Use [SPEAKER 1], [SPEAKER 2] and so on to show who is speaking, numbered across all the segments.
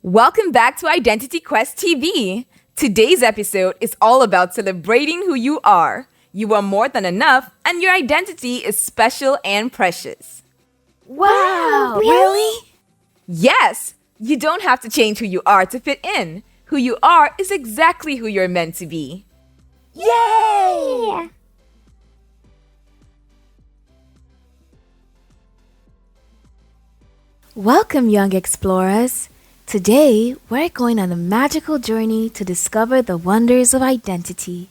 [SPEAKER 1] Welcome back to IdentityQuestTV. Today's episode is all about celebrating who you are. You are more than enough, and your identity is special and precious.
[SPEAKER 2] Wow, really?
[SPEAKER 1] Yes, you don't have to change who you are to fit in. Who you are is exactly who you're meant to be.
[SPEAKER 2] Yay! Welcome, young explorers. Today, we're going on a magical journey to discover the wonders of identity.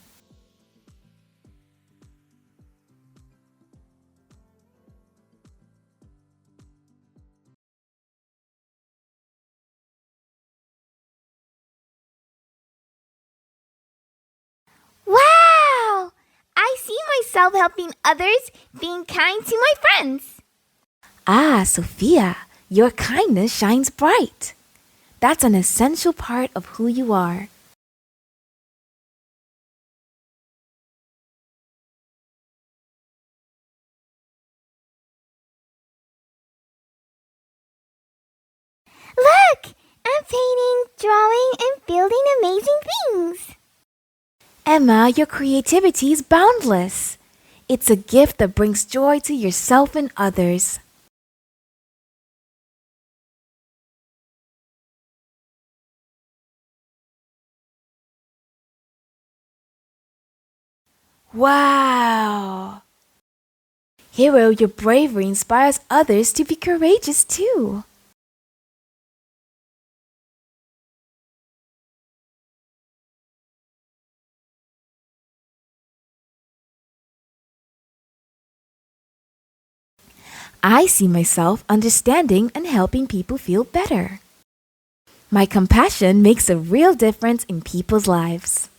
[SPEAKER 3] Wow! I see myself helping others, being kind to my friends.
[SPEAKER 2] Ah, Sophia, your kindness shines bright. That's an essential part of who you are.
[SPEAKER 3] Look! I'm painting, drawing, and building amazing things.
[SPEAKER 2] Emma, your creativity is boundless. It's a gift that brings joy to yourself and others. Wow! Hero, your bravery inspires others to be courageous too. I see myself understanding and helping people feel better. My compassion makes a real difference in people's lives.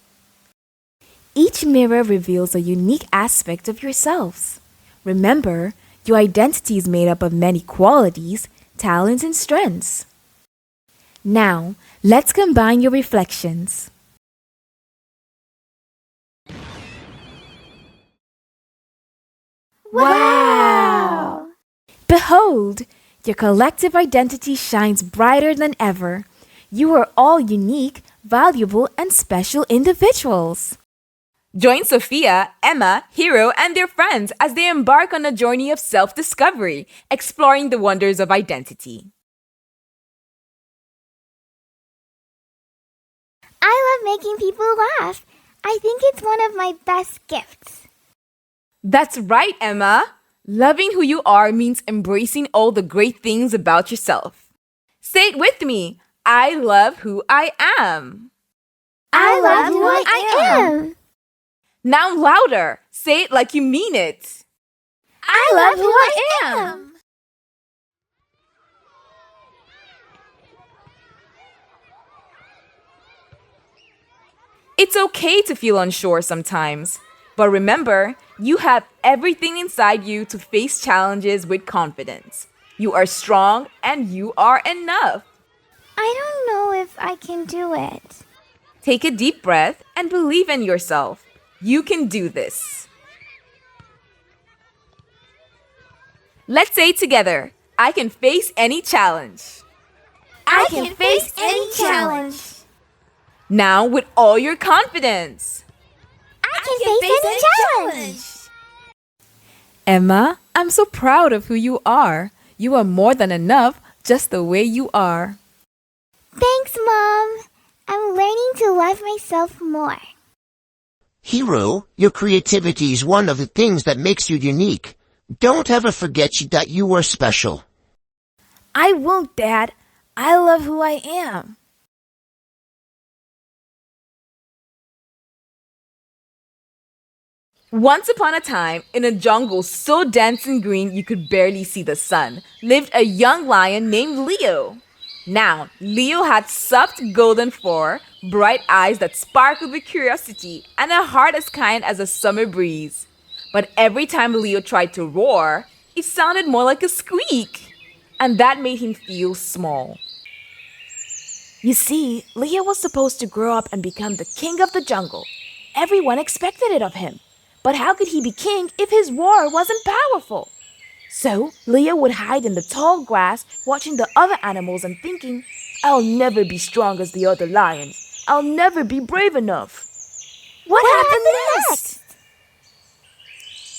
[SPEAKER 2] Each mirror reveals a unique aspect of yourselves. Remember, your identity is made up of many qualities, talents, and strengths. Now, let's combine your reflections.
[SPEAKER 3] Wow!
[SPEAKER 2] Behold, your collective identity shines brighter than ever. You are all unique, valuable, and special individuals.
[SPEAKER 1] Join Sophia, Emma, Hero, and their friends as they embark on a journey of self-discovery, exploring the wonders of identity.
[SPEAKER 3] I love making people laugh. I think it's one of my best gifts.
[SPEAKER 1] That's right, Emma. Loving who you are means embracing all the great things about yourself. Say it with me. I love who I am.
[SPEAKER 3] I love who I am.
[SPEAKER 1] Now louder. Say it like you mean it.
[SPEAKER 3] I love who I am.
[SPEAKER 1] It's okay to feel unsure sometimes. But remember, you have everything inside you to face challenges with confidence. You are strong and you are enough.
[SPEAKER 3] I don't know if I can do it.
[SPEAKER 1] Take a deep breath and believe in yourself. You can do this. Let's say together, I can face any challenge.
[SPEAKER 3] I can face any challenge.
[SPEAKER 1] Now with all your confidence.
[SPEAKER 3] I can face any challenge.
[SPEAKER 1] Emma, I'm so proud of who you are. You are more than enough just the way you are.
[SPEAKER 3] Thanks, Mom. I'm learning to love myself more.
[SPEAKER 4] Hero, your creativity is one of the things that makes you unique. Don't ever forget that you are special.
[SPEAKER 2] I won't, Dad. I love who I am.
[SPEAKER 1] Once upon a time, in a jungle so dense and green you could barely see the sun, lived a young lion named Leo. Now, Leo had soft golden fur, bright eyes that sparkled with curiosity, and a heart as kind as a summer breeze. But every time Leo tried to roar, it sounded more like a squeak, and that made him feel small.
[SPEAKER 2] You see, Leo was supposed to grow up and become the king of the jungle. Everyone expected it of him. But how could he be king if his roar wasn't powerful? So Leo would hide in the tall grass, watching the other animals and thinking, I'll never be strong as the other lions. I'll never be brave enough. What happened next?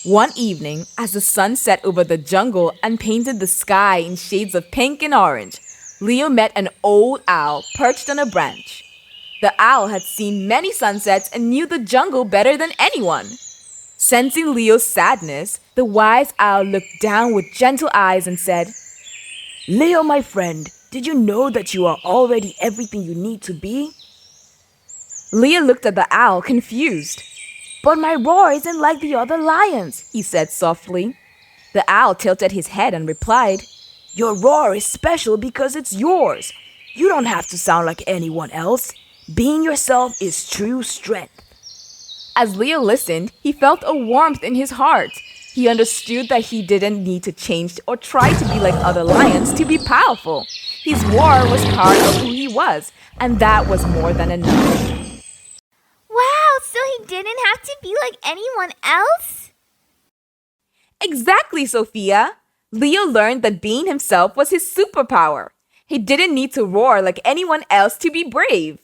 [SPEAKER 1] One evening, as the sun set over the jungle and painted the sky in shades of pink and orange, Leo met an old owl perched on a branch. The owl had seen many sunsets and knew the jungle better than anyone. Sensing Leo's sadness, the wise owl looked down with gentle eyes and said,
[SPEAKER 2] Leo, my friend, did you know that you are already everything you need to be?
[SPEAKER 1] Leo looked at the owl confused.
[SPEAKER 2] But my roar isn't like the other lions,
[SPEAKER 1] He said softly. The owl tilted his head and replied,
[SPEAKER 2] Your roar is special because it's yours. You don't have to sound like anyone else. Being yourself is true strength.
[SPEAKER 1] As Leo listened, he felt a warmth in his heart. He understood that he didn't need to change or try to be like other lions to be powerful. His roar was part of who he was, and that was more than enough.
[SPEAKER 3] Wow, so he didn't have to be like anyone else?
[SPEAKER 1] Exactly, Sophia. Leo learned that being himself was his superpower. He didn't need to roar like anyone else to be brave.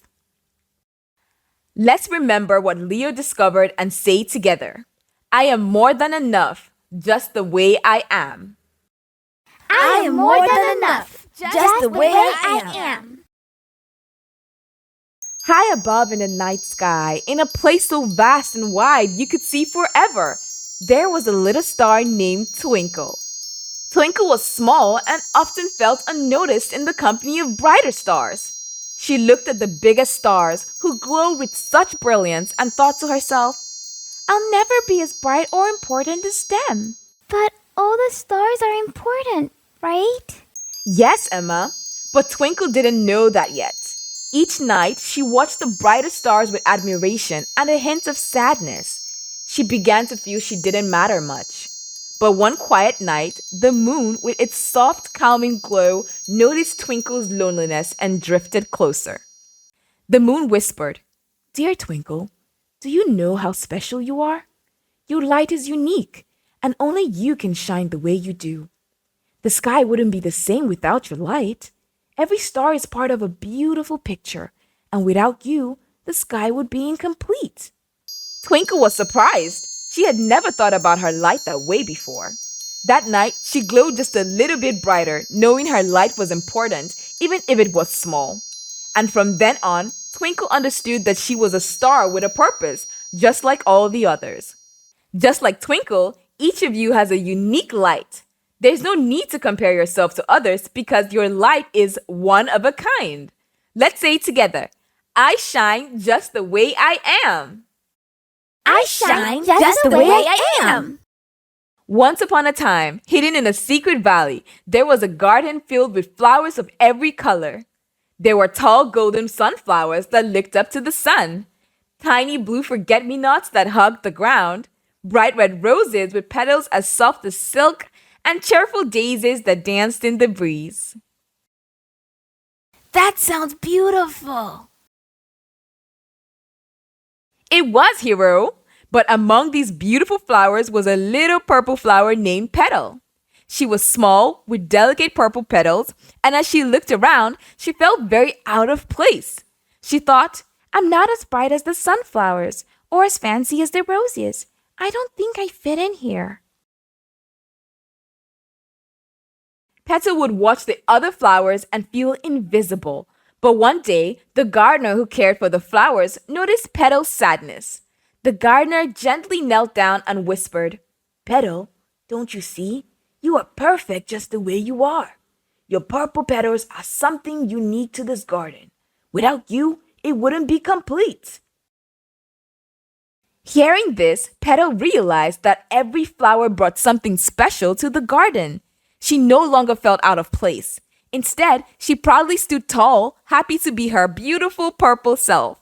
[SPEAKER 1] Let's remember what Leo discovered and say together. I am more than enough, just the way I am.
[SPEAKER 3] I am more than enough, just the way I am.
[SPEAKER 1] High above in the night sky, in a place so vast and wide you could see forever, there was a little star named Twinkle. Twinkle was small and often felt unnoticed in the company of brighter stars. She looked at the biggest stars, who glowed with such brilliance, and thought to herself,
[SPEAKER 2] I'll never be as bright or important as them.
[SPEAKER 3] But all the stars are important, right?
[SPEAKER 1] Yes, Emma, but Twinkle didn't know that yet. Each night, she watched the brighter stars with admiration and a hint of sadness. She began to feel she didn't matter much. But one quiet night, the moon, with its soft, calming glow, noticed Twinkle's loneliness and drifted closer. The moon whispered,
[SPEAKER 2] Dear Twinkle, do you know how special you are? Your light is unique, and only you can shine the way you do. The sky wouldn't be the same without your light. Every star is part of a beautiful picture, and without you, the sky would be incomplete.
[SPEAKER 1] Twinkle was surprised. She had never thought about her light that way before. That night, she glowed just a little bit brighter, knowing her light was important, even if it was small. And from then on, Twinkle understood that she was a star with a purpose, just like all the others. Just like Twinkle, each of you has a unique light. There's no need to compare yourself to others because your light is one of a kind. Let's say it together. I shine just the way I am.
[SPEAKER 3] I shine just the way I am.
[SPEAKER 1] Once upon a time, hidden in a secret valley, there was a garden filled with flowers of every color. There were tall golden sunflowers that looked up to the sun, tiny blue forget-me-nots that hugged the ground, bright red roses with petals as soft as silk, and cheerful daisies that danced in the breeze.
[SPEAKER 2] That sounds beautiful.
[SPEAKER 1] It was, hero. But among these beautiful flowers was a little purple flower named Petal. She was small, with delicate purple petals, and as she looked around, she felt very out of place. She thought,
[SPEAKER 2] I'm not as bright as the sunflowers, or as fancy as the roses. I don't think I fit in here.
[SPEAKER 1] Petal would watch the other flowers and feel invisible. But one day, the gardener who cared for the flowers noticed Petal's sadness. The gardener gently knelt down and whispered,
[SPEAKER 2] Petal, don't you see? You are perfect just the way you are. Your purple petals are something unique to this garden. Without you, it wouldn't be complete.
[SPEAKER 1] Hearing this, Petal realized that every flower brought something special to the garden. She no longer felt out of place. Instead, she proudly stood tall, happy to be her beautiful purple self.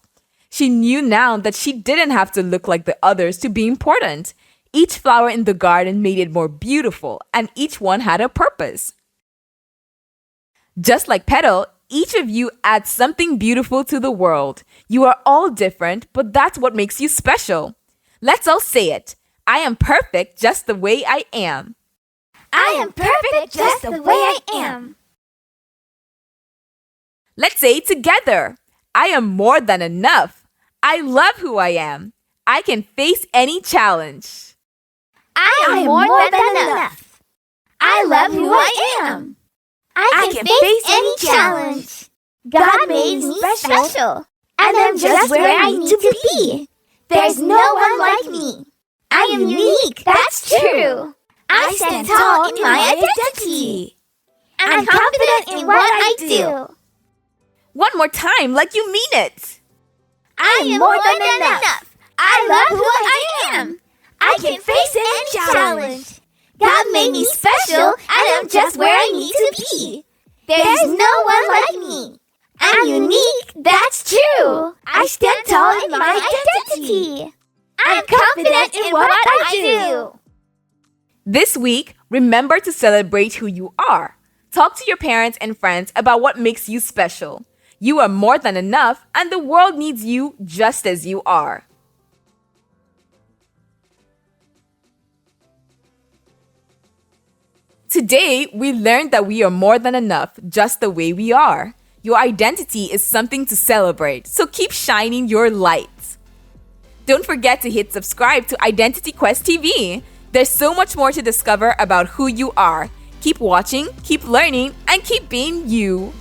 [SPEAKER 1] She knew now that she didn't have to look like the others to be important. Each flower in the garden made it more beautiful, and each one had a purpose. Just like Petal, each of you adds something beautiful to the world. You are all different, but that's what makes you special. Let's all say it. I am perfect just the way I am.
[SPEAKER 3] I am perfect just the way I am.
[SPEAKER 1] Let's say it together. I am more than enough. I love who I am. I can face any challenge.
[SPEAKER 3] I am more than enough. I love who I am. I can face any challenge. God made me special, and I'm just where I need to be. There's no one like me. I am unique, that's true. I stand tall in my identity. I'm confident in what I do.
[SPEAKER 1] One more time, like you mean it.
[SPEAKER 3] I am more than enough. I love who I am. I can face any challenge. God made me special, and I'm just where I need to be. There's no one like me. I'm unique, that's true. I stand tall in my identity. I'm confident in what I do.
[SPEAKER 1] This week, remember to celebrate who you are. Talk to your parents and friends about what makes you special. You are more than enough, and the world needs you just as you are. Today, we learned that we are more than enough just the way we are. Your identity is something to celebrate, so keep shining your light. Don't forget to hit subscribe to IdentityQuestTV. There's so much more to discover about who you are. Keep watching, keep learning, and keep being you.